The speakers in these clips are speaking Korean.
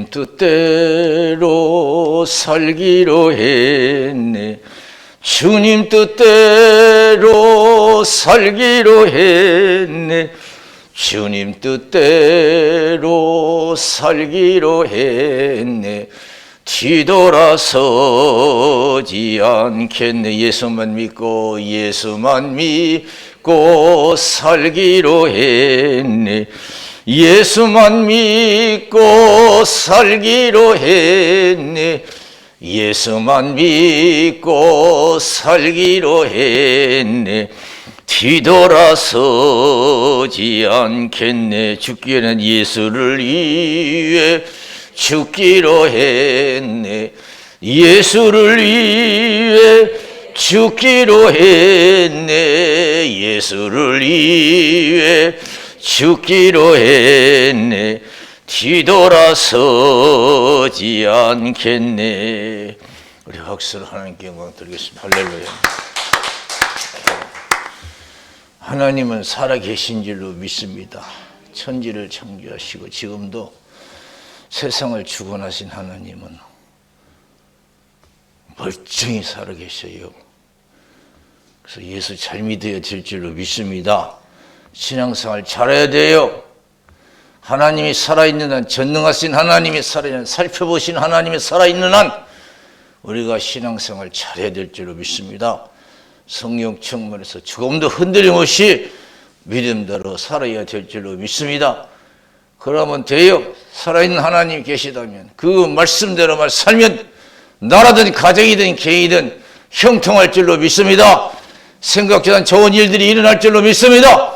주님 뜻대로 살기로 했네. 주님 뜻대로 살기로 했네. 주님 뜻대로 살기로 했네. 뒤돌아서지 않겠네. 예수만 믿고 살기로 했네. 예수만 믿고 살기로 했네. 예수만 믿고 살기로 했네. 뒤돌아서지 않겠네. 죽기에는 예수를 위해 죽기로 했네. 예수를 위해 죽기로 했네. 예수를 위해 죽기로 했네. 뒤돌아서지 않겠네. 우리 박수로 하나님께 영광 드리겠습니다. 할렐루야. 하나님은 살아계신 줄로 믿습니다. 천지를 창조하시고 지금도 세상을 주관하신 하나님은 멀쩡히 살아계셔요. 그래서 예수 잘 믿어야 될 줄로 믿습니다. 신앙생활 잘해야 돼요. 하나님이 살아있는 한, 전능하신 하나님이 살아있는, 살펴보신 하나님이 살아있는 한 우리가 신앙생활 잘해야 될 줄로 믿습니다. 성령 충만해서 조금도 흔들림 없이 믿음대로 살아야 될 줄로 믿습니다. 그러면 돼요. 살아있는 하나님이 계시다면 그 말씀대로만 살면 나라든 가정이든 개인이든 형통할 줄로 믿습니다. 생각지 않은 좋은 일들이 일어날 줄로 믿습니다.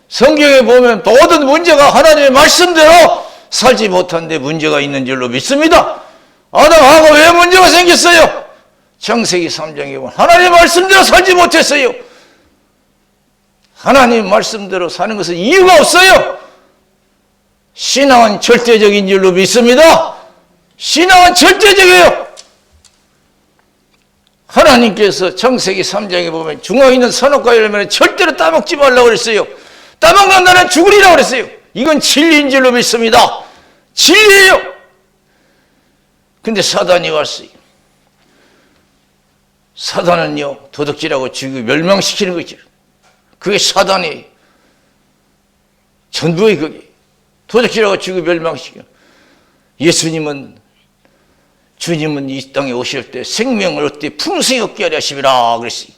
성경에 보면 모든 문제가 하나님의 말씀대로 살지 못한 데 문제가 있는 줄로 믿습니다. 아담하고 왜 문제가 생겼어요? 창세기 3장에 보면 하나님의 말씀대로 살지 못했어요. 하나님의 말씀대로 사는 것은 이유가 없어요. 신앙은 절대적인 줄로 믿습니다. 신앙은 절대적이에요. 하나님께서 창세기 3장에 보면 중앙에 있는 선악과 열매는 절대로 따먹지 말라고 그랬어요. 따먹는 나는 죽으리라고 그랬어요. 이건 진리인 줄로 믿습니다. 진리예요. 근데 사단이 왔어요. 사단은요, 도둑질하고 죽이고 멸망시키는 거죠. 그게 사단이에요. 전부의 그게. 도둑질하고 죽이고 멸망시키고. 주님은 이 땅에 오실 때 생명을 얻되 풍성히 얻게 하려 하심이라 그랬어요.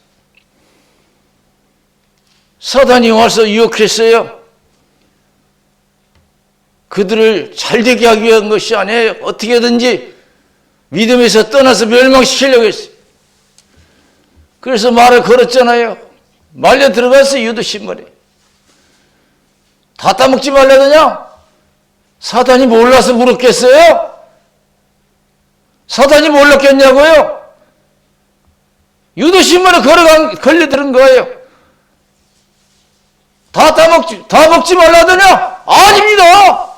사단이 와서 유혹했어요. 그들을 잘되게 하기 위한 것이 아니에요. 어떻게든지 믿음에서 떠나서 멸망시키려고 했어요. 그래서 말을 걸었잖아요. 말려 들어갔어요. 유도 신문에. 다 따먹지 말라더냐? 사단이 몰라서 물었겠어요? 사단이 몰랐겠냐고요? 유도 신문에 걸려들은 거예요. 다 먹지 말라더냐? 아닙니다.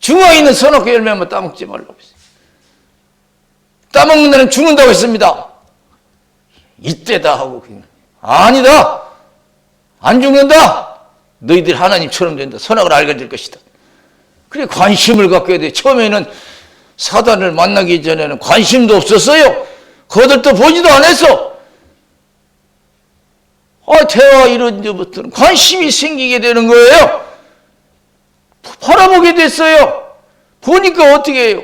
중앙에 있는 선악과 열매만 따먹지 말라고 했어요. 따먹는 데는 죽는다고 했습니다. 이때다 하고 그냥 아니다. 안 죽는다. 너희들 하나님처럼 된다. 선악을 알게 될 것이다. 그래 관심을 갖게 돼. 처음에는 사단을 만나기 전에는 관심도 없었어요. 그들도 보지도 않았어. 대화 이런 데부터는 관심이 생기게 되는 거예요. 바라보게 됐어요. 보니까 어떻게 해요?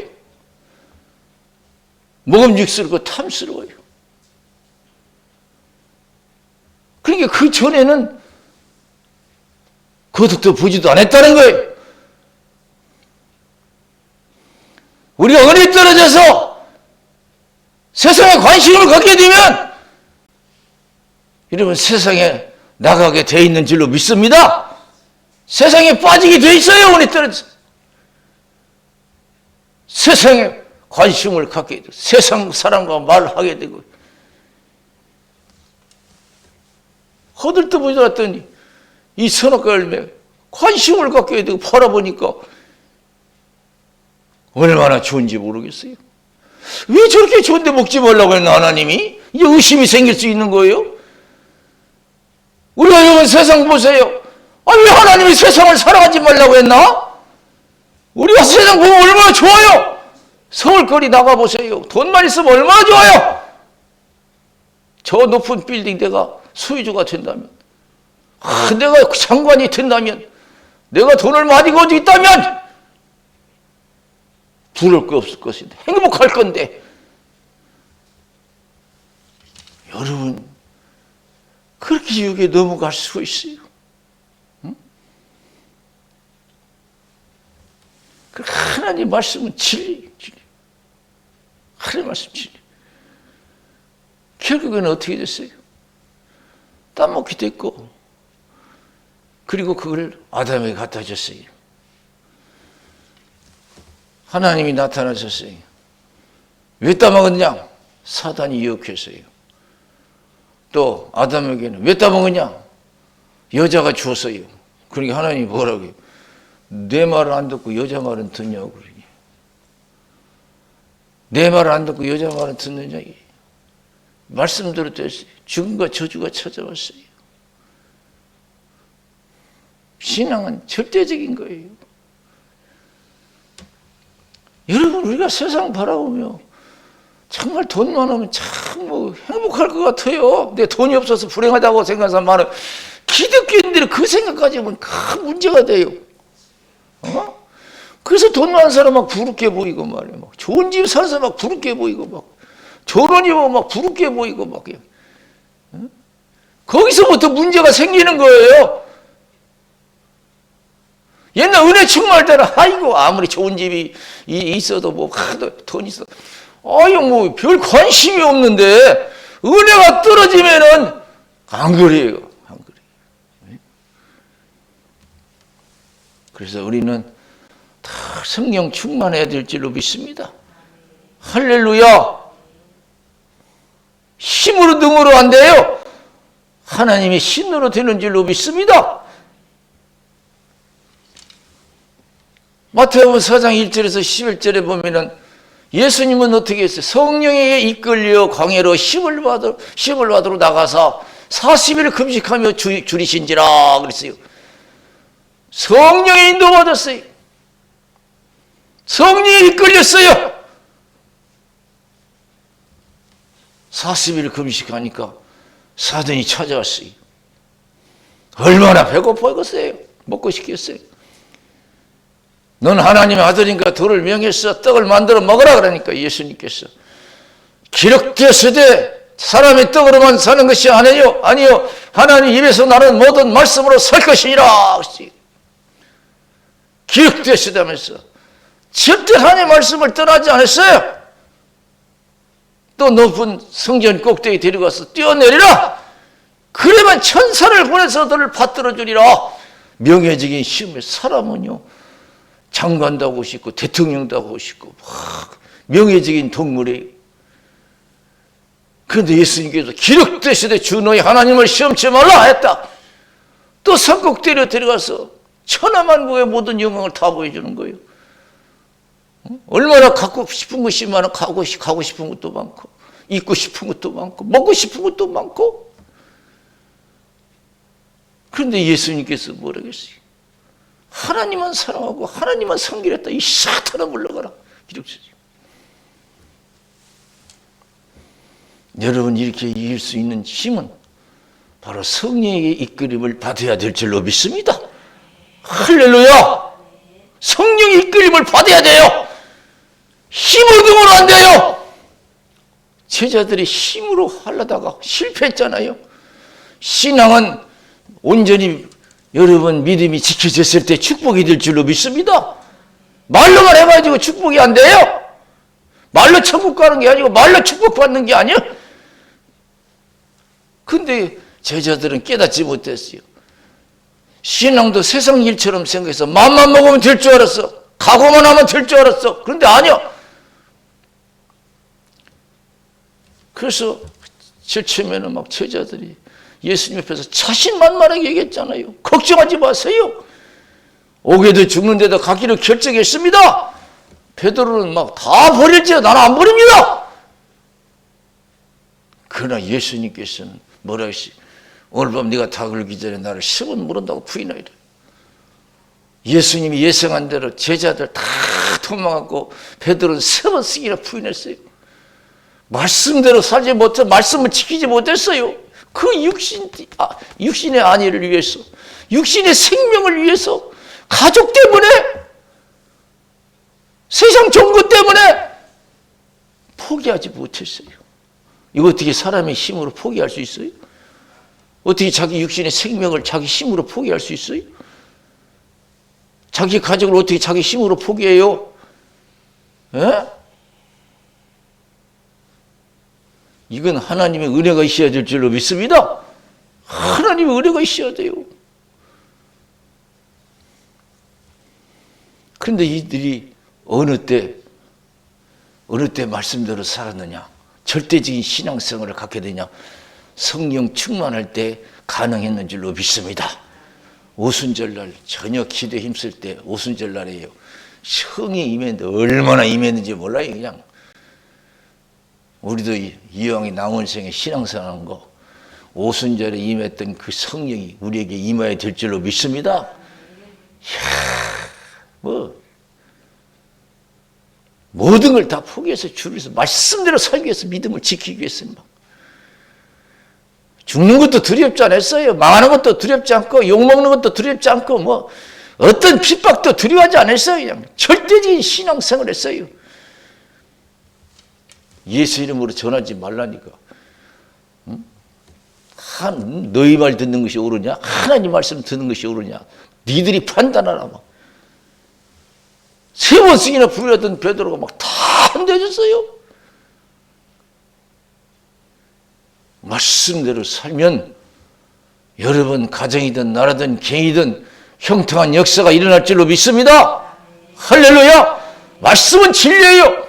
먹음직스럽고 탐스러워요. 그러니까 그 전에는 그것도 보지도 않았다는 거예요. 우리가 은혜 떨어져서 세상에 관심을 갖게 되면 여러분 세상에 나가게 돼 있는 줄로 믿습니다. 세상에 빠지게 돼 있어요. 은혜 떨어져서. 세상에 관심을 갖게 되고 세상 사람과 말하게 되고 허들떠 보더니 이 선악과 열매 관심을 갖게 되고 바라보니까 얼마나 좋은지 모르겠어요. 왜 저렇게 좋은데 먹지 말라고 했나 하나님이? 이제 의심이 생길 수 있는 거예요. 우리가 여기 세상 보세요. 왜 하나님이 세상을 사랑하지 말라고 했나? 우리가 세상 보면 얼마나 좋아요. 서울거리 나가보세요. 돈만 있으면 얼마나 좋아요. 저 높은 빌딩 내가 소유주가 된다면, 내가 장관이 된다면, 내가 돈을 많이 가지고 있다면 부러울 거 없을 것인데, 행복할 건데. 여러분, 그렇게 유혹에 넘어갈 수 있어요. 응? 하나님 말씀은 진리. 하나님 말씀 진리. 결국에는 어떻게 됐어요? 따먹게 됐고, 그리고 그걸 아담에게 갖다 줬어요. 하나님이 나타나셨어요. 왜 따먹었냐? 사단이 유혹했어요. 또 아담에게는 왜 따먹었냐? 여자가 주었어요. 그러니까 하나님이 뭐라고요? 내 말을 안 듣고 여자 말은 듣냐고 그러니. 내 말을 안 듣고 여자 말은 듣느냐? 말씀대로 됐어요. 죽음과 저주가 찾아왔어요. 신앙은 절대적인 거예요. 여러분, 우리가 세상 바라보며 정말 돈만 하면 참 뭐 행복할 것 같아요. 내 돈이 없어서 불행하다고 생각하는 사람 많아요. 기독교인들이 그 생각까지 하면 큰 문제가 돼요. 그래서 돈 많은 사람 막 부럽게 보이고 말이에요. 막 좋은 집 사는 사람 막 부럽게 보이고 막 결혼이 막 부럽게 보이고 막 거기서부터 문제가 생기는 거예요. 옛날 은혜 충만할 때는 아이고 아무리 좋은 집이 있어도 뭐 하도 돈 있어. 아유 뭐 별 관심이 없는데 은혜가 떨어지면은 안 그래요. 안 그래요. 그래서 우리는 다 성령 충만해야 될 줄로 믿습니다. 할렐루야. 힘으로 능으로 안 돼요. 하나님의 신으로 되는 줄로 믿습니다. 마태복음 4장 1절에서 11절에 보면은 예수님은 어떻게 했어요? 성령에게 이끌려 광야로 힘을 받으러 나가서 40일 금식하며 줄이신지라 그랬어요. 성령에 인도받았어요. 성령에 이끌렸어요. 40일 금식하니까 사단이 찾아왔어요. 얼마나 배고파겠어요. 먹고 싶겠어요. 넌 하나님의 아들인가 돌을 명했어. 떡을 만들어 먹으라 그러니까 예수님께서 기록되었으되 사람의 떡으로만 사는 것이 아니요 하나님 입에서 나는 모든 말씀으로 살 것이니라. 기록되었으다면서 절대 하나님의 말씀을 떠나지 않았어요. 또 높은 성전 꼭대기 데려가서 뛰어내리라. 그러면 천사를 보내서 너를 받들어 주리라. 명예적인 힘을 사람은요 장관도 하고 싶고 대통령도 하고 싶고 막 명예적인 동물이에요. 그런데 예수님께서 기록되시되 주 너희 하나님을 시험치 말라 했다. 또 산꼭대기로 데려가서 천하만국의 모든 영광을 다 보여주는 거예요. 얼마나 갖고 싶은 것이 많아. 가고 싶은 것도 많고 입고 싶은 것도 많고 먹고 싶은 것도 많고. 그런데 예수님께서 뭐라고 했어요? 하나님만 사랑하고 하나님만 섬기랬다. 이 사탄아 물러가라. 이렇게. 여러분 이렇게 이길 수 있는 힘은 바로 성령의 이끌림을 받아야 될 줄로 믿습니다. 할렐루야. 성령의 이끌림을 받아야 돼요. 힘으로 등으로 안 돼요. 제자들이 힘으로 하려다가 실패했잖아요. 신앙은 온전히 여러분 믿음이 지켜졌을 때 축복이 될 줄로 믿습니다. 말로만 해가지고 축복이 안 돼요. 말로 천국 가는 게 아니고 말로 축복받는 게 아니에요. 근데 제자들은 깨닫지 못했어요. 신앙도 세상 일처럼 생각해서 마음만 먹으면 될 줄 알았어. 각오만 하면 될 줄 알았어. 그런데 아니야. 그래서 처음에는 막 제자들이 예수님 옆에서 자신만만하게 얘기했잖아요. 걱정하지 마세요. 오게도 죽는데도 가기로 결정했습니다. 베드로는 막 다 버릴지라 나는 안 버립니다. 그러나 예수님께서는 뭐라 했어요? 오늘 밤 네가 다 걸기 전에 나를 10번 물은다고 부인하리라. 예수님이 예상한 대로 제자들 다 도망하고 베드로는 3번씩이나 부인했어요. 말씀대로 살지 못해 말씀을 지키지 못했어요. 그 육신의 안위를 위해서, 육신의 생명을 위해서, 가족 때문에, 세상 종교 때문에 포기하지 못했어요. 이거 어떻게 사람의 힘으로 포기할 수 있어요? 어떻게 자기 육신의 생명을 자기 힘으로 포기할 수 있어요? 자기 가족을 어떻게 자기 힘으로 포기해요? 에? 이건 하나님의 은혜가 있어야 될 줄로 믿습니다. 하나님의 은혜가 있어야 돼요. 그런데 이들이 어느 때 말씀대로 살았느냐? 절대적인 신앙생활을 갖게 되냐? 성령 충만할 때 가능했는 줄로 믿습니다. 오순절날 저녁 기도에 힘쓸 때 오순절날이에요. 성이 임했는데 얼마나 임했는지 몰라요. 그냥 우리도 이왕이 남원생에 신앙생활한 거 오순절에 임했던 그 성령이 우리에게 임해야 될 줄로 믿습니다. 모든 걸 다 포기해서 주를 위해서 말씀대로 살기 위해서 믿음을 지키기 위해서입니다. 죽는 것도 두렵지 않았어요. 망하는 것도 두렵지 않고 욕먹는 것도 두렵지 않고 어떤 핍박도 두려워하지 않았어요. 그냥 절대적인 신앙생활을 했어요. 예수 이름으로 전하지 말라니까. 너희 말 듣는 것이 옳으냐? 하나님 말씀 듣는 것이 옳으냐? 니들이 판단하라. 3번씩이나 부르던 베드로가 다 흔들렸어요. 말씀대로 살면 여러분 가정이든 나라든 개이든 형통한 역사가 일어날 줄로 믿습니다. 할렐루야. 말씀은 진리예요.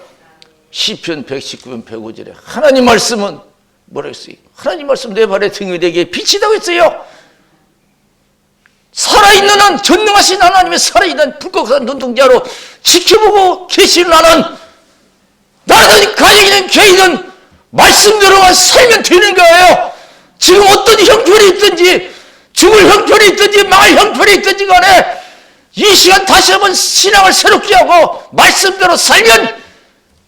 시편 119편 105절에 하나님 말씀은 뭐라 했어요? 하나님 말씀 내 발에 등이 되게 빛이다고 했어요. 살아있는 한, 전능하신 하나님의 살아있는 불꽃같은 눈동자로 지켜보고 계시는 나는 나라든 가정이든 개이든 말씀대로만 살면 되는 거예요. 지금 어떤 형편이 있든지 죽을 형편이 있든지 망할 형편이 있든지 간에 이 시간 다시 한번 신앙을 새롭게 하고 말씀대로 살면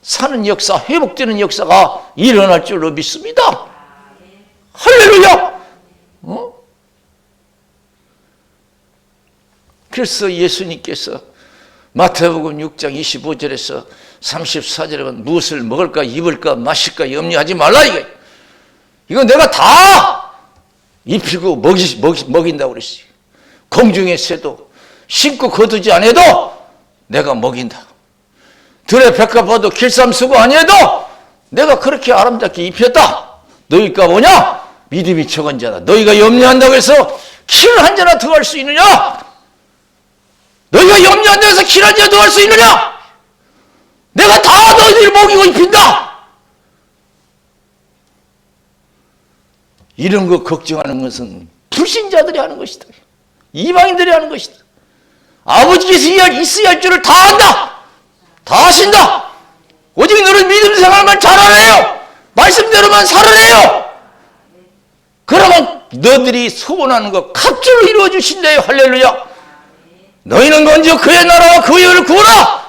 사는 역사, 회복되는 역사가 일어날 줄로 믿습니다. 할렐루야. 그래서 예수님께서 마태복음 6장 25절에서 34절에 보면 무엇을 먹을까 입을까 마실까 염려하지 말라. 이거 내가 다 입히고 먹인다고 그랬어요. 공중의 새도 심고 거두지 않아도 내가 먹인다. 들의 백합 봐도 길쌈수고 아니해도 내가 그렇게 아름답게 입혔다. 너희가 뭐냐? 믿음이 적은 자다. 너희가 염려한다고 해서 키를 한 자나 더 할 수 있느냐? 너희가 염려한다고 해서 키를 한 자나 더 할 수 있느냐? 내가 다 너희들을 먹이고 입힌다. 이런 거 걱정하는 것은 불신자들이 하는 것이다. 이방인들이 하는 것이다. 아버지께서 있어야 할 줄을 다 안다. 다 아신다. 오직 너는 믿음 생활만 잘하래요. 말씀대로만 살아내요. 그러면 너희들이 소원하는 것 갑절로 이루어 주신대요. 할렐루야. 너희는 먼저 그의 나라와 그의 의를 구하라.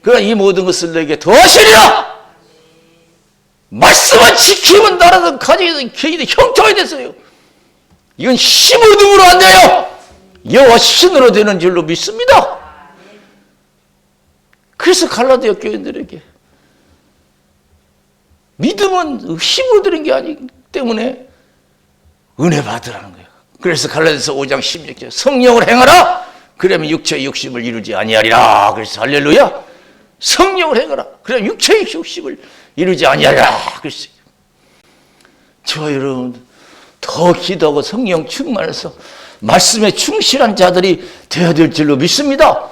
그러나 이 모든 것을 너에게 더하시리라. 말씀만 지키면 나라든 가정이든 개이든 형통이 됐어요. 이건 힘으로 등으로 안 돼요. 여호와 신으로 되는 줄로 믿습니다. 그래서 갈라디아 교인들에게 믿음은 힘으로 되는 게 아니기 때문에 은혜 받으라는 거예요. 그래서 갈라디아서 5장 16절 성령을 행하라. 그러면 육체의 욕심을 이루지 아니하리라. 그래서 할렐루야. 성령을 행하라. 그러면 육체의 욕심을 이루지 아니하리라. 그랬어요. 저와 여러분 더 기도하고 성령 충만해서 말씀에 충실한 자들이 되어야 될 줄로 믿습니다.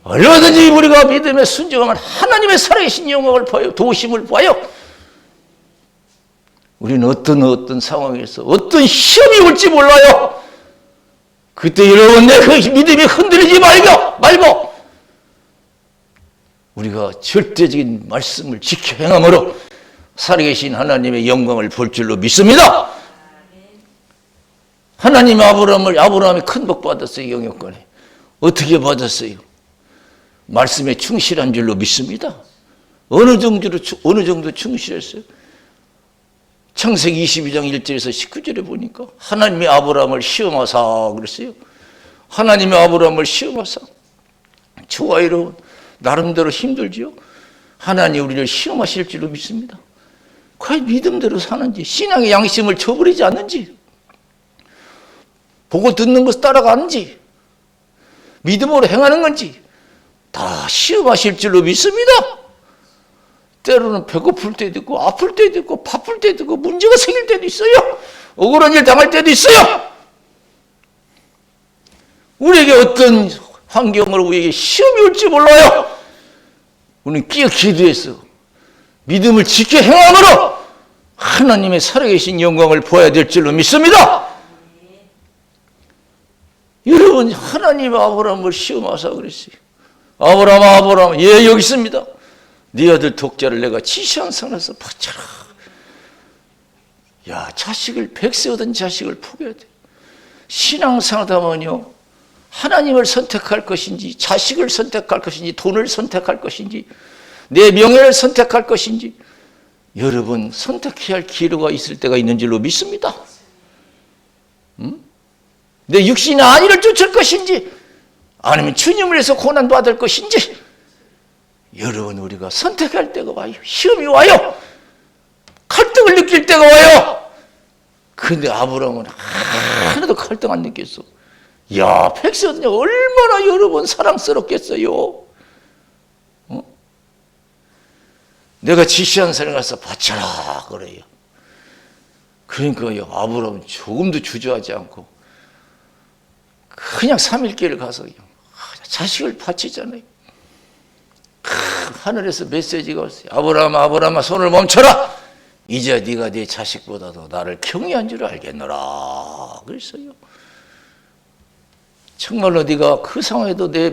얼마든지 우리가 믿음에 순종하면 하나님의 살아계신 영광을 보여 도우심을 보여. 우리는 어떤 상황에서 어떤 시험이 올지 몰라요. 그때 여러분 내 그 믿음이 흔들리지 말고 우리가 절대적인 말씀을 지켜 행함으로 살아계신 하나님의 영광을 볼 줄로 믿습니다. 하나님 아브라함이 큰 복 받았어요. 영역권에 어떻게 받았어요? 말씀에 충실한 줄로 믿습니다. 어느 정도 충실했어요? 창세기 22장 1절에서 19절에 보니까 하나님이 아브라함을 시험하사 그랬어요. 하나님이 아브라함을 시험하사. 저와 여러분 나름대로 힘들지요. 하나님 우리를 시험하실 줄로 믿습니다. 과연 믿음대로 사는지, 신앙의 양심을 저버리지 않는지, 보고 듣는 것을 따라가는지, 믿음으로 행하는 건지 다 시험하실 줄로 믿습니다. 때로는 배고플 때도 있고 아플 때도 있고 바쁠 때도 있고 문제가 생길 때도 있어요. 억울한 일 당할 때도 있어요. 우리에게 어떤 환경으로 우리에게 시험이 올지 몰라요. 우리는 끼어 기도해서 믿음을 지켜 행함으로 하나님의 살아계신 영광을 보아야 될 줄로 믿습니다. 여러분 하나님 아브라함을 시험하사 그랬어요. 아브라함 예 여기 있습니다. 네 아들 독자를 내가 지시한 산에서 바쳐라. 야 자식을 100세 얻은 자식을 포기해야 돼. 신앙생활하면요 하나님을 선택할 것인지 자식을 선택할 것인지 돈을 선택할 것인지 내 명예를 선택할 것인지 여러분 선택해야 할 기회가 있을 때가 있는 줄로 믿습니다. 내 육신의 안위를 쫓을 것인지 아니면 주님을 위해서 고난받을 것인지 여러분 우리가 선택할 때가 와요. 시험이 와요. 갈등을 느낄 때가 와요. 그런데 아브라함은 하나도 갈등 안 느꼈어. 야, 백성이 얼마나 여러분 사랑스럽겠어요. 내가 지시한 산에 가서 바쳐라 그래요. 그러니까요 아브라함은 조금도 주저하지 않고 그냥 3일길을 가서 자식을 바치잖아요. 하늘에서 메시지가 왔어요. 아브라함아 손을 멈춰라. 이제 네가 네 자식보다도 나를 경외한 줄 알겠노라 그랬어요. 정말로 네가 그 상황에도 내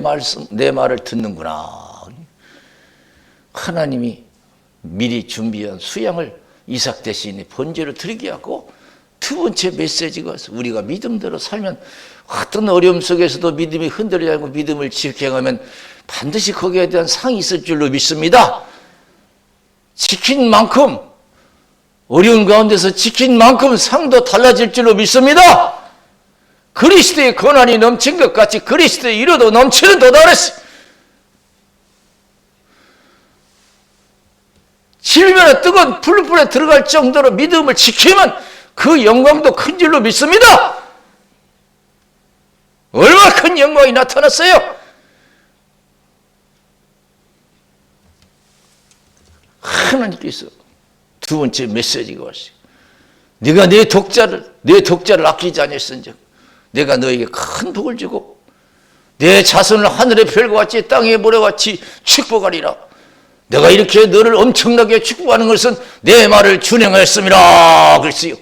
말을 듣는구나. 하나님이 미리 준비한 수양을 이삭 대신에 번제로 드리게 하고 두 번째 메시지가 와서 우리가 믿음대로 살면 어떤 어려움 속에서도 믿음이 흔들리지 않고 믿음을 지켜 행하면 반드시 거기에 대한 상이 있을 줄로 믿습니다. 지킨 만큼 어려운 가운데서 지킨 만큼 상도 달라질 줄로 믿습니다. 그리스도의 권한이 넘친 것 같이 그리스도의 이로도 넘치는 도달했어요. 질면에 뜨거운 풀불에 들어갈 정도로 믿음을 지키면 그 영광도 큰 줄로 믿습니다. 얼마나 큰 영광이 나타났어요. 하나님께서 두 번째 메시지가 왔어요. 네가 내 독자를 아끼지 아니했은즉 내가 너에게 큰 복을 주고 내 자손을 하늘의 별과 같이 땅의 모래와 같이 축복하리라. 내가 이렇게 너를 엄청나게 축복하는 것은 내 말을 준행하였음이라 그랬어요.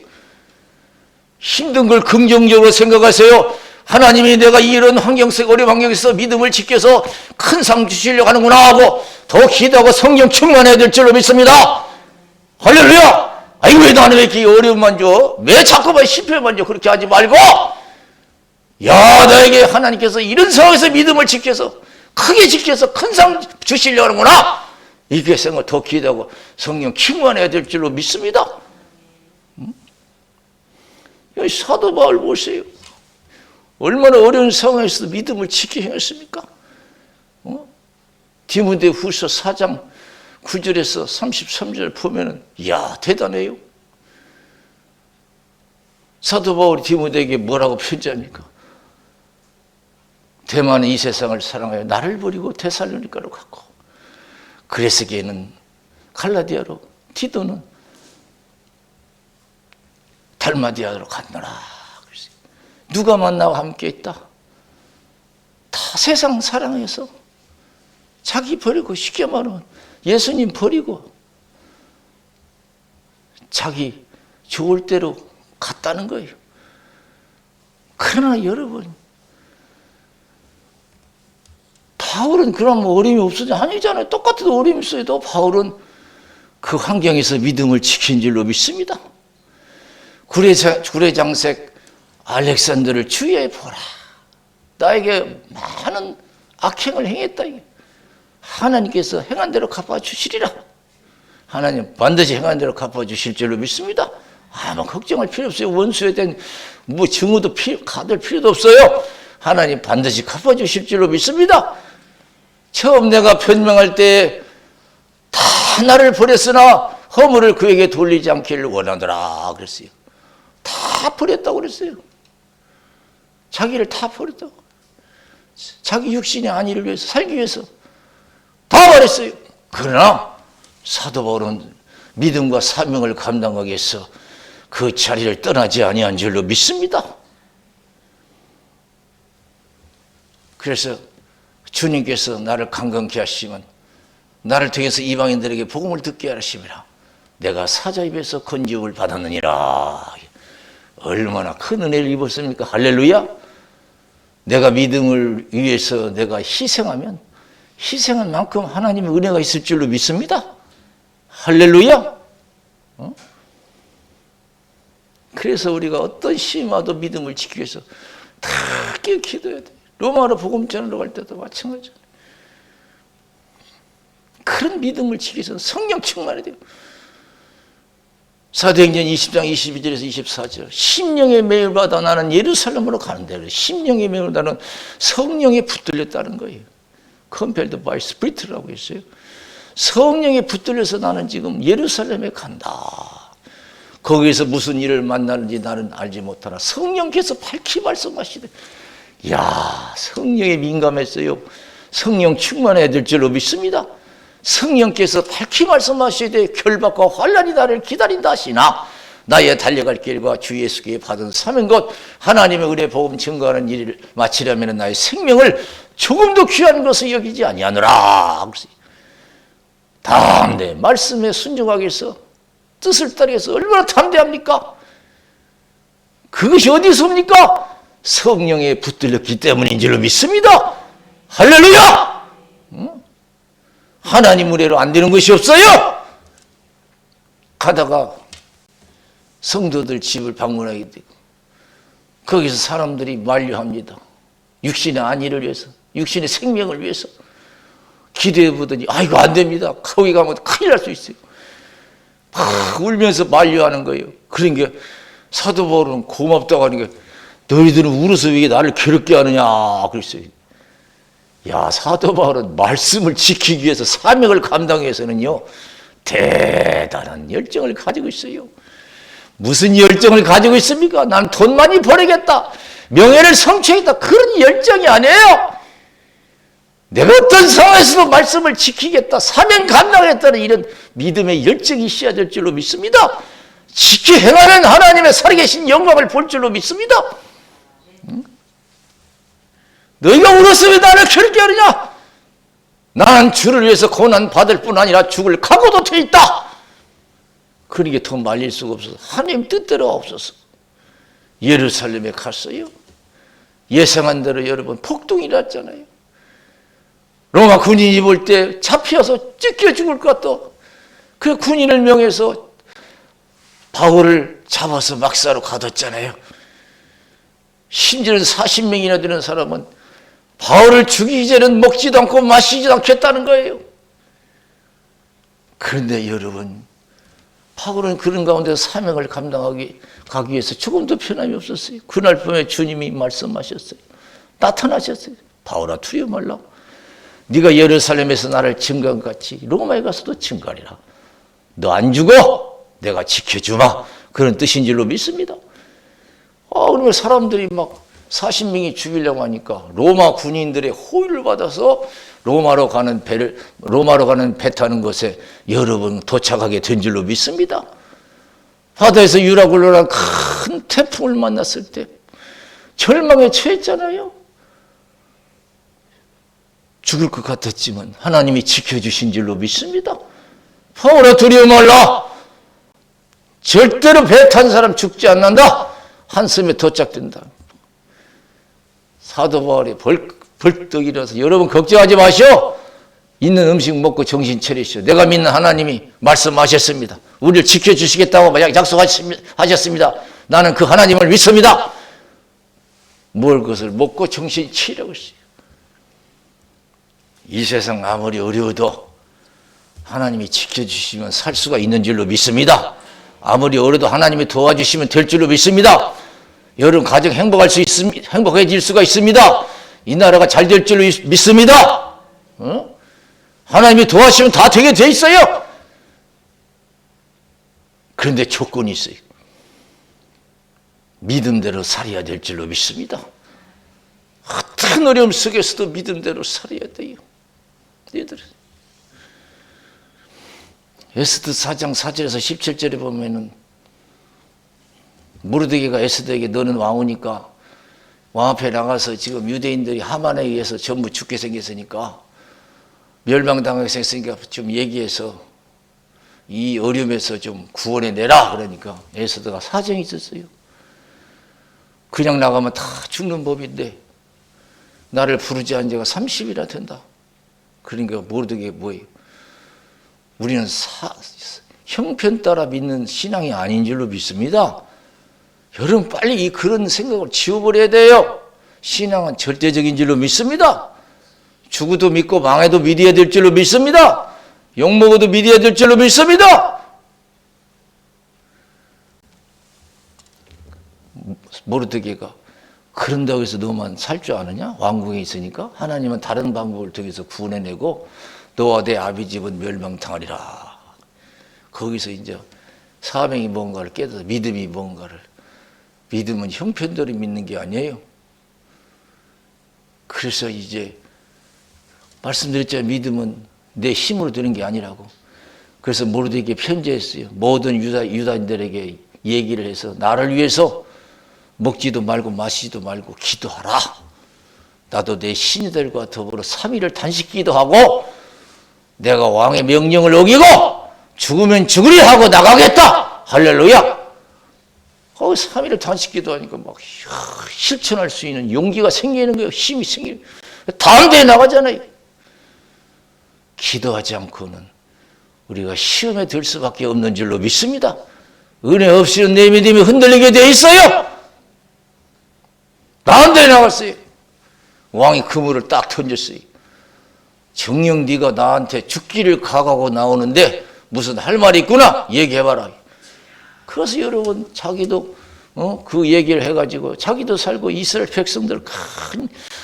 힘든 걸 긍정적으로 생각하세요. 하나님이 내가 이런 환경 속 어려운 환경에서 믿음을 지켜서 큰 상 주시려고 하는구나 하고 더 기도하고 성령 충만해야 될 줄로 믿습니다. 할렐루야. 아이고 왜 나는 왜 이렇게 어려움만 줘? 왜 자꾸만 실패만 줘? 그렇게 하지 말고 야 나에게 하나님께서 이런 상황에서 믿음을 지켜서 크게 지켜서 큰 상 주시려고 하는구나. 이렇게 생각 더 기도하고 성령 충만해야 될 줄로 믿습니다. 여기 사도 바울 보세요. 얼마나 어려운 상황에서 믿음을 지켜 행했습니까? 디모데후서 4장 9절에서 33절 보면은 이야 대단해요. 사도 바울이 디모데에게 뭐라고 편지합니까? 대만은 이 세상을 사랑하여 나를 버리고 데살로니가로 갔고 그레스게는 갈라디아로 디도는 달마디아로 갔노라. 누가 만나고 함께 있다? 다 세상 사랑해서 자기 버리고 쉽게 말하면 예수님 버리고 자기 좋을 대로 갔다는 거예요. 그러나 여러분 바울은 그럼 어려움이 없어져 아니잖아요. 똑같은 어려움이 있어도 바울은 그 환경에서 믿음을 지킨 줄로 믿습니다. 구레장색 알렉산더를 주의해 보라. 나에게 많은 악행을 행했다. 하나님께서 행한 대로 갚아주시리라. 하나님 반드시 행한 대로 갚아주실 줄로 믿습니다. 아무 걱정할 필요 없어요. 원수에 대한 뭐 증오도 가들 필요도 없어요. 하나님 반드시 갚아주실 줄로 믿습니다. 처음 내가 변명할 때 다 나를 버렸으나 허물을 그에게 돌리지 않기를 원하더라 그랬어요. 다 버렸다고 그랬어요. 자기를 다 버렸다고. 자기 육신의 안위를 위해서 살기 위해서 다 버렸어요. 그러나 사도 바울은 믿음과 사명을 감당하기 위해서 그 자리를 떠나지 아니한 줄로 믿습니다. 그래서 주님께서 나를 강건케 하시면 나를 통해서 이방인들에게 복음을 듣게 하심이라. 내가 사자 입에서 건지움을 받았느니라. 얼마나 큰 은혜를 입었습니까? 할렐루야. 내가 믿음을 위해서 내가 희생하면 희생한 만큼 하나님의 은혜가 있을 줄로 믿습니다. 할렐루야. 그래서 우리가 어떤 시마도 믿음을 지키기 위해서 다 기도해야 돼. 로마로 복음 전하러 갈 때도 마찬가지야. 그런 믿음을 지키기 위해서 성령 충만해야 돼요. 사도행전 20장 22절에서 24절 심령의 매를 받아 나는 예루살렘으로 가는데 심령의 매를 받아 나는 성령에 붙들렸다는 거예요. Compelled by Spirit라고 했어요. 성령에 붙들려서 나는 지금 예루살렘에 간다. 거기에서 무슨 일을 만나는지 나는 알지 못하나 성령께서 밝히 말씀하시되 야 성령에 민감했어요. 성령 충만해야 될 줄로 믿습니다. 성령께서 밝히 말씀하시되 결박과 환난이 나를 기다린다 하시나 나의 달려갈 길과 주 예수께 받은 사명 곧 하나님의 은혜 복음 증거하는 일을 마치려면 나의 생명을 조금도 귀한 것을 여기지 아니하노라. 담대 말씀에 순종하기 위해서 뜻을 따르기 위해서 얼마나 담대합니까? 그것이 어디서입니까? 성령에 붙들렸기 때문인 줄로 믿습니다. 할렐루야. 하나님 은혜로 안 되는 것이 없어요. 가다가 성도들 집을 방문하게 되고 거기서 사람들이 만류합니다. 육신의 안위를 위해서 육신의 생명을 위해서 기도해 보더니 이거 안 됩니다. 거기 가면 큰일 날 수 있어요. 막 울면서 만류하는 거예요. 그러니까 사도 바울은 고맙다고 하는 게 너희들은 울어서 왜 나를 괴롭게 하느냐 그랬어요. 야 사도 바울은 말씀을 지키기 위해서 사명을 감당하기 위해서는요 대단한 열정을 가지고 있어요. 무슨 열정을 가지고 있습니까? 난 돈 많이 벌어야겠다. 명예를 성취하겠다. 그런 열정이 아니에요. 내가 어떤 상황에서도 말씀을 지키겠다. 사명 감당하겠다는 이런 믿음의 열정이 있어야 될 줄로 믿습니다. 지키 행하는 하나님의 살아계신 영광을 볼 줄로 믿습니다. 너희가 울었으면 나를 괴롭게 하느냐? 나는 주를 위해서 고난 받을 뿐 아니라 죽을 각오도 돼 있다. 그러니까 더 말릴 수가 없어서 하나님 뜻대로 없어서 예루살렘에 갔어요. 예상한 대로 여러분 폭동이 났잖아요. 로마 군인이 볼 때 잡혀서 찢겨 죽을 것 같다. 그 군인을 명해서 바울을 잡아서 막사로 가뒀잖아요. 심지어는 40명이나 되는 사람은 바울을 죽이기 전에는 먹지도 않고 마시지도 않겠다는 거예요. 그런데 여러분 바울은 그런 가운데 사명을 가기 위해서 조금도 편함이 없었어요. 그날 밤에 주님이 말씀하셨어요. 나타나셨어요. 바울아 두려워 말라. 네가 예루살렘에서 나를 증거한 같이 로마에 가서도 증거하리라. 너 안 죽어 내가 지켜주마. 그런 뜻인 줄로 믿습니다. 그러면 사람들이 막 40명이 죽이려고 하니까 로마 군인들의 호의를 받아서 로마로 가는 배 타는 곳에 여러분 도착하게 된 줄로 믿습니다. 바다에서 유라굴로란 큰 태풍을 만났을 때 절망에 처했잖아요. 죽을 것 같았지만 하나님이 지켜주신 줄로 믿습니다. 바울아 두려워 말라. 절대로 배 탄 사람 죽지 않는다. 한섬에 도착된다. 사도 바울이 벌떡 일어나서 여러분 걱정하지 마시오. 있는 음식 먹고 정신 차리시오. 내가 믿는 하나님이 말씀하셨습니다. 우리를 지켜주시겠다고 약속하셨습니다. 나는 그 하나님을 믿습니다. 먹을 것을 먹고 정신이 치려고 했어요. 이 세상 아무리 어려워도 하나님이 지켜주시면 살 수가 있는 줄로 믿습니다. 아무리 어려도 하나님이 도와주시면 될 줄로 믿습니다. 여러분 가정 행복해질 수가 있습니다. 이 나라가 잘 될 줄로 믿습니다. 하나님이 도와주시면 다 되게 돼 있어요. 그런데 조건이 있어요. 믿음대로 살아야 될 줄로 믿습니다. 어떤 어려움 속에서도 믿음대로 살아야 돼요. 에스더 4장 4절에서 17절에 보면은 모르드게가 에스더에게 너는 왕이니까 왕 앞에 나가서 지금 유대인들이 하만에 의해서 전부 죽게 생겼으니까 멸망당하게 생겼으니까 좀 얘기해서 이 어려움에서 좀 구원해 내라. 그러니까 에스더가 사정이 있었어요. 그냥 나가면 다 죽는 법인데 나를 부르지 않은 지가 30이나 된다. 그러니까 모르드게 뭐예요? 우리는 형편 따라 믿는 신앙이 아닌 줄로 믿습니다. 여러분 빨리 그런 생각을 지워버려야 돼요. 신앙은 절대적인 줄로 믿습니다. 죽어도 믿고 망해도 믿어야 될 줄로 믿습니다. 욕먹어도 믿어야 될 줄로 믿습니다. 모르드게가 그런다고 해서 너만 살 줄 아느냐? 왕궁에 있으니까 하나님은 다른 방법을 통해서 구원해내고 너와 내 아비 집은 멸망당하리라. 거기서 이제 사명이 뭔가를 깨닫아 믿음이 뭔가를. 믿음은 형편대로 믿는 게 아니에요. 그래서 이제 말씀드렸잖아요. 믿음은 내 힘으로 되는 게 아니라고. 그래서 모르드게에게 편지했어요. 모든 유다인들에게 얘기를 해서 나를 위해서 먹지도 말고 마시지도 말고 기도하라. 나도 내 신이들과 더불어 3일을 단식기도 하고 내가 왕의 명령을 어기고 죽으면 죽으리 하고 나가겠다. 할렐루야. 거기 3일을 단식기도 하니까 막 실천할 수 있는 용기가 생기는 거예요. 힘이 생기는 거예요. 다음 대에 나가잖아요. 기도하지 않고는 우리가 시험에 들 수밖에 없는 줄로 믿습니다. 은혜 없이는 내 믿음이 흔들리게 돼 있어요. 다음 대에 나갔어요. 왕이 그물을 딱 던졌어요. 정녕 네가 나한테 죽기를 각오하고 나오는데 무슨 할 말이 있구나. 얘기해봐라. 그래서 여러분 자기도 그 얘기를 해가지고 자기도 살고 이스라엘 백성들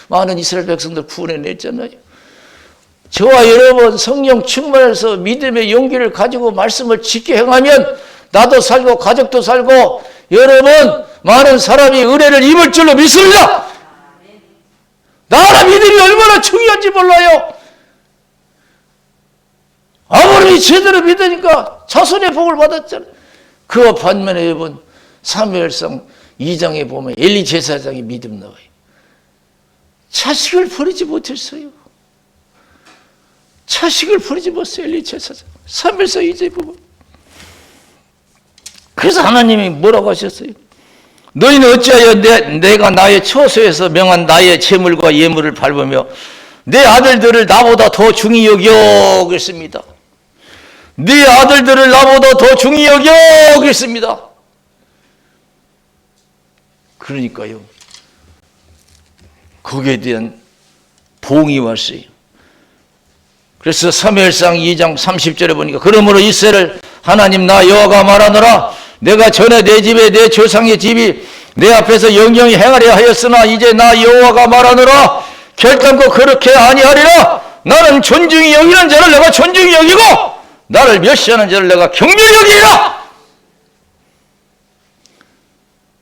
많은 이스라엘 백성들 구원해냈잖아요. 저와 여러분 성령 충만해서 믿음의 용기를 가지고 말씀을 지켜 행하면 나도 살고 가족도 살고 여러분 많은 사람이 은혜를 입을 줄로 믿습니다. 나라 믿음이 얼마나 중요한지 몰라요. 아브라함이 제대로 믿으니까 자손의 복을 받았잖아요. 그와 반면에 여러분 사무엘상 2장에 보면 엘리 제사장의 믿음 나와요. 자식을 버리지 못했어요. 자식을 버리지 못했어요. 엘리 제사장. 사무엘상 2장에 보면. 그래서 하나님이 뭐라고 하셨어요? 너희는 어찌하여 내가 나의 처소에서 명한 나의 재물과 예물을 밟으며 내 아들들을 나보다 더 중히 여겨 그랬습니다. 네 아들들을 나보다 더 중히 여겨 그랬습니다. 그러니까요. 거기에 대한 보응이 왔어요. 그래서 사무엘상 2장 30절에 보니까 그러므로 이스라엘 하나님 나 여호와가 말하노라 내가 전에 내 집에 내 조상의 집이 내 앞에서 영영히 행하려 하였으나 이제 나 여호와가 말하노라 결단코 그렇게 아니하리라. 나는 존중히 여기는 자를 내가 존중히 여기고 나를 멸시하는 자를 내가 경멸히 여기리라.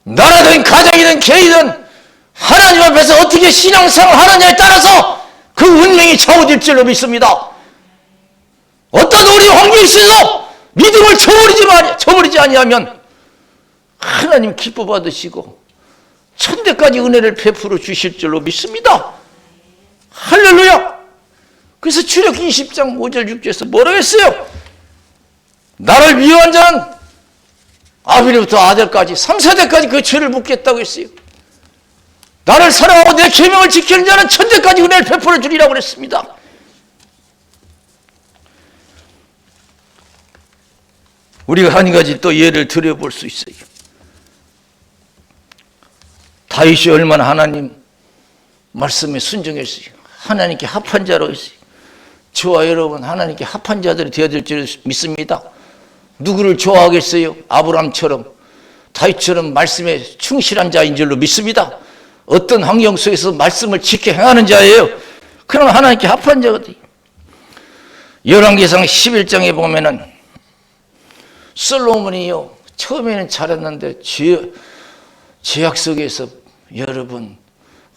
나라든 가정이든 개이든 하나님 앞에서 어떻게 신앙생활 하느냐에 따라서 그 운명이 좌우될 줄로 믿습니다. 어떤 우리 환경이 있어도 믿음을 저버리지 아니하면 하나님 기뻐 받으시고 천대까지 은혜를 베풀어 주실 줄로 믿습니다. 할렐루야. 그래서 출애굽기 20장 5절 6절에서 뭐라고 했어요? 나를 미워한 자는 아비로부터 아들까지 3세대까지 그 죄를 묻겠다고 했어요. 나를 사랑하고 내 계명을 지키는 자는 천대까지 은혜를 베풀어 주리라고 그랬습니다. 우리가 한 가지 또 예를 들어볼 수 있어요. 다윗이 얼마나 하나님 말씀에 순종했어요. 하나님께 합한 자로 했어요. 저와 여러분 하나님께 합한 자들이 되어야 될 줄 믿습니다. 누구를 좋아하겠어요? 아브라함처럼 다윗처럼 말씀에 충실한 자인 줄로 믿습니다. 어떤 환경 속에서 말씀을 지켜 행하는 자예요. 그럼 하나님께 합한 자거든요. 열왕기상 11장에 보면은 솔로몬이요 처음에는 잘했는데 죄악 속에서 여러분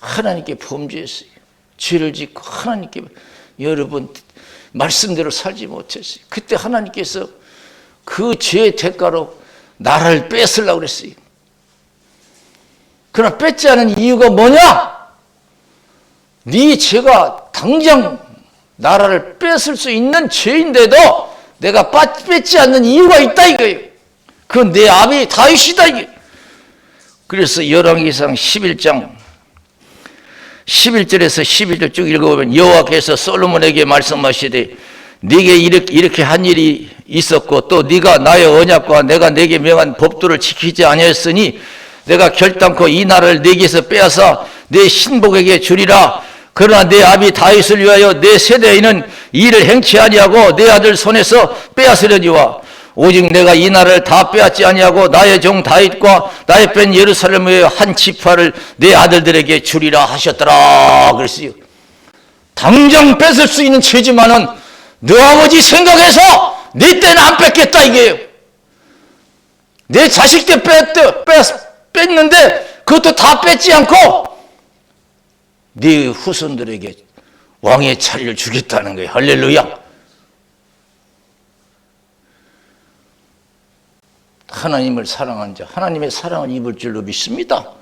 하나님께 범죄했어요. 죄를 짓고 하나님께 여러분 말씀대로 살지 못했어요. 그때 하나님께서 그 죄의 대가로 나라를 뺏으려고 그랬어요. 그러나 뺏지 않은 이유가 뭐냐? 네 죄가 당장 나라를 뺏을 수 있는 죄인데도 내가 뺏지 않는 이유가 있다 이거예요. 그건 내 아비 다윗이다 이게. 그래서 열왕기상 11장 11절에서 12절 쭉 읽어보면 여호와께서 솔로몬에게 말씀하시되 네게 이렇게 한 일이 있었고 또 네가 나의 언약과 내가 네게 명한 법도를 지키지 아니하였으니 내가 결단코 이 나라를 네게서 빼앗아 내 신복에게 주리라. 그러나 내 아비 다윗을 위하여 내 세대에는 이를 행치 아니하고 내 아들 손에서 빼앗으려니와 오직 내가 이 나라를 다 빼앗지 아니하고 나의 종 다윗과 나의 뺀 예루살렘의 한 지파를 내 아들들에게 주리라 하셨더라 그랬어요. 당장 뺏을 수 있는 죄지만은 너 아버지 생각해서 네 때는 안 뺏겠다 이게요. 내 자식 때 뺐는데 그것도 다 뺏지 않고 네 후손들에게 왕의 자리를 주겠다는 거예요. 할렐루야. 하나님을 사랑한 자, 하나님의 사랑을 입을 줄로 믿습니다.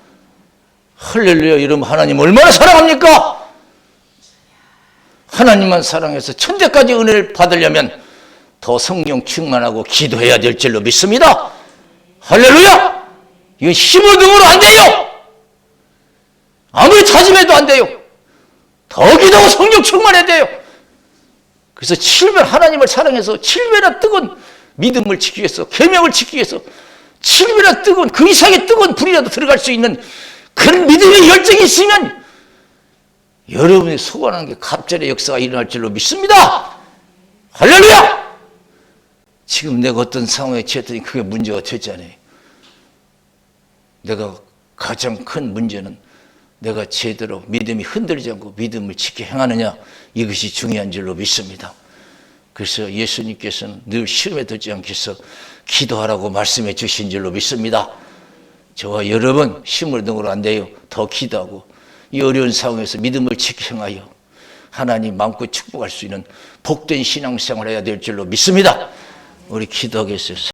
할렐루야. 여러분 하나님 얼마나 사랑합니까? 하나님만 사랑해서 천대까지 은혜를 받으려면 더 성령 충만하고 기도해야 될 줄로 믿습니다. 할렐루야. 이건 힘을 등으로 안 돼요. 아무리 다짐해도 안 돼요. 더 기도하고 성령 충만해야 돼요. 그래서 7배 하나님을 사랑해서 7배나 뜨거운 믿음을 지키기 위해서 계명을 지키기 위해서 7배나 뜨거운 그 이상의 뜨거운 불이라도 들어갈 수 있는 그런 믿음의 열정이 있으면 여러분이 소원하는 게 갑절의 역사가 일어날 줄로 믿습니다. 할렐루야. 지금 내가 어떤 상황에 처했더니 그게 문제가 됐잖아요. 내가 가장 큰 문제는 내가 제대로 믿음이 흔들리지 않고 믿음을 지켜 행하느냐, 이것이 중요한 줄로 믿습니다. 그래서 예수님께서는 늘 시험에 들지 않게 해서 기도하라고 말씀해 주신 줄로 믿습니다. 저와 여러분 힘을 등으로 안 돼요. 더 기도하고 이 어려운 상황에서 믿음을 지켜 행하여 하나님 마음껏 축복할 수 있는 복된 신앙생활을 해야 될 줄로 믿습니다. 우리 기도하겠습니다.